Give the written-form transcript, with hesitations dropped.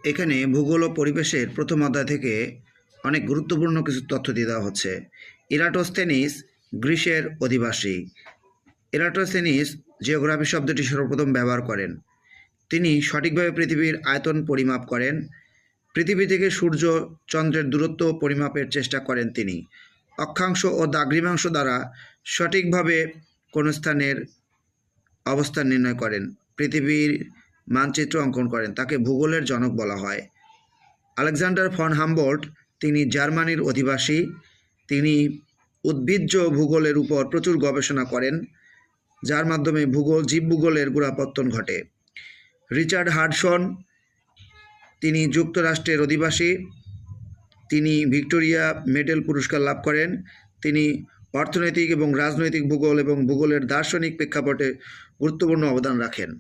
এখানে ভূগোল ও পরিবেশের প্রথম অধ্যায় থেকে অনেক গুরুত্বপূর্ণ কিছু তথ্য দিয়ে দেওয়া হচ্ছে। ইরাটোস্থেনিস গ্রিসের অধিবাসী। ইরাটোস্থেনিস জিওগ্রাফি শব্দটি সর্বপ্রথম ব্যবহার করেন। তিনি সঠিকভাবে পৃথিবীর আয়তন পরিমাপ করেন। পৃথিবী থেকে সূর্য চন্দ্রের দূরত্ব পরিমাপের চেষ্টা করেন তিনি। অক্ষাংশ ও দ্রাঘিমাংশ দ্বারা সঠিকভাবে কোনো স্থানের অবস্থান নির্ণয় করেন। পৃথিবীর মানচিত্র অঙ্কন করেন। তাকে ভূগোলের জনক বলা হয়। আলেকজান্ডার ফন হামবোল্ট, তিনি জার্মানির অধিবাসী। তিনি উদ্ভিজ্জ ভূগোলের উপর প্রচুর গবেষণা করেন, যার মাধ্যমে জীবভূগোলের গোড়াপত্তন ঘটে। রিচার্ড হাডসন, তিনি যুক্তরাষ্ট্রের অধিবাসী। তিনি ভিক্টোরিয়া মেডেল পুরস্কার লাভ করেন। তিনি অর্থনৈতিক এবং রাজনৈতিক ভূগোল এবং ভূগোলের দার্শনিক প্রেক্ষাপটে গুরুত্বপূর্ণ অবদান রাখেন।